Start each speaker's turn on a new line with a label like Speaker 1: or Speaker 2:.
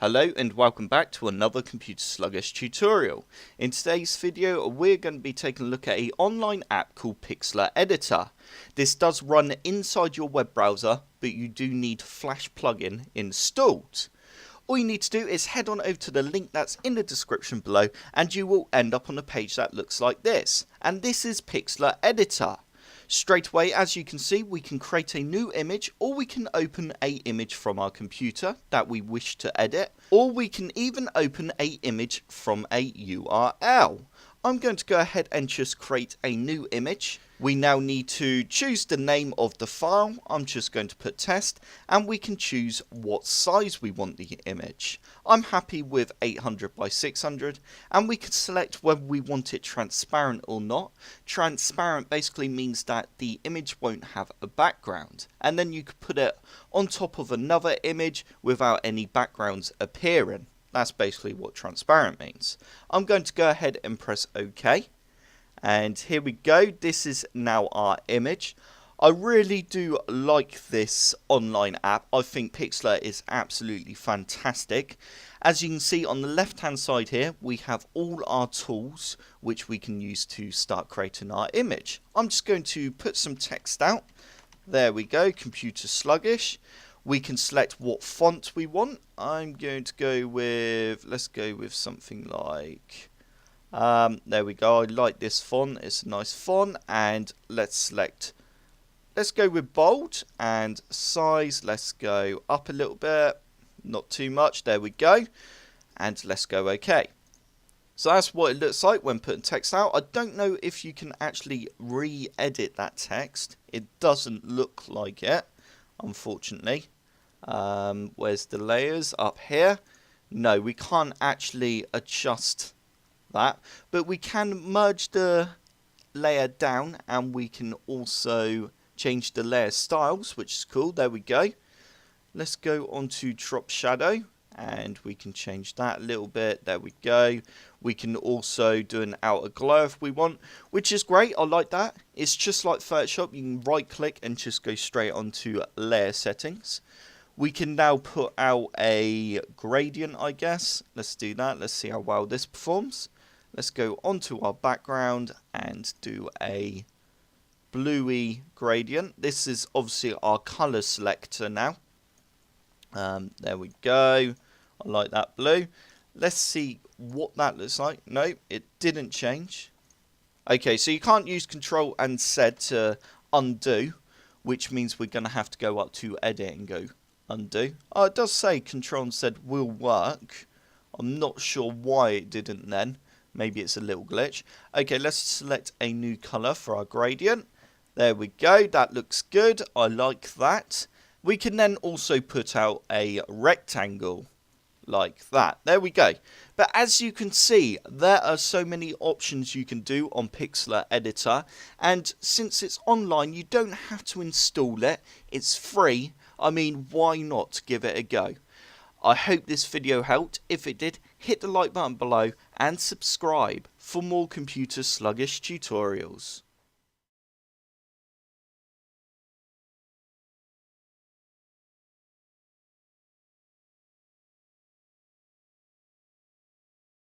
Speaker 1: Hello and welcome back to another Computer Sluggish tutorial. In today's video we're going to be taking a look at an online app called Pixlr Editor. This does run inside your web browser, but you do need Flash plugin installed. All you need to do is head on over to the link that's in the description below and you will end up on a page that looks like this. And this is Pixlr Editor. Straight away, as you can see, we can create a new image, or we can open an image from our computer that we wish to edit, or we can even open an image from a URL. I'm going to go ahead and just create a new image. We now need to choose the name of the file. I'm just going to put test, and we can choose what size we want the image. I'm happy with 800 by 600, and we can select whether we want it transparent or not. Transparent basically means that the image won't have a background, and then you could put it on top of another image without any backgrounds appearing. That's basically what transparent means. I'm going to go ahead and press OK. And here we go. This is now our image. I really do like this online app. I think Pixlr is absolutely fantastic. As you can see on the left hand side here, we have all our tools which we can use to start creating our image. I'm just going to put some text out. There we go, Computer Sluggish. We can select what font we want. I'm going to go with, let's go with something like, there we go. I like this font. It's a nice font. And let's go with bold and size. Let's go up a little bit. Not too much. There we go. And let's go OK. So that's what it looks like when putting text out. I don't know if you can actually re-edit that text. It doesn't look like it, unfortunately. Where's the layers? Up here. No, we can't actually adjust that, but we can merge the layer down, and we can also change the layer styles, which is cool. There we go. Let's go on to drop shadow, and we can change that a little bit. There we go. We can also do an outer glow if we want, which is great. I like that. It's just like Photoshop. You can right click and just go straight onto layer settings. We can now put out a gradient, I guess. Let's do that. Let's see how well this performs. Let's go onto our background and do a bluey gradient. This is obviously our color selector now. There we go. I like that blue. Let's see what that looks like. No, it didn't change. Okay, so you can't use Control and Z to undo, which means we're going to have to go up to Edit and go undo. Oh, it does say Control and Z will work. I'm not sure why it didn't then. Maybe it's a little glitch. Okay, let's select a new color for our gradient. There we go. That looks good. I like that. We can then also put out a rectangle like that. There we go. But as you can see, there are so many options you can do on Pixlr Editor. And since it's online, you don't have to install it. It's free. I mean, why not give it a go? I hope this video helped. If it did, hit the like button below and subscribe for more Computer Sluggish tutorials.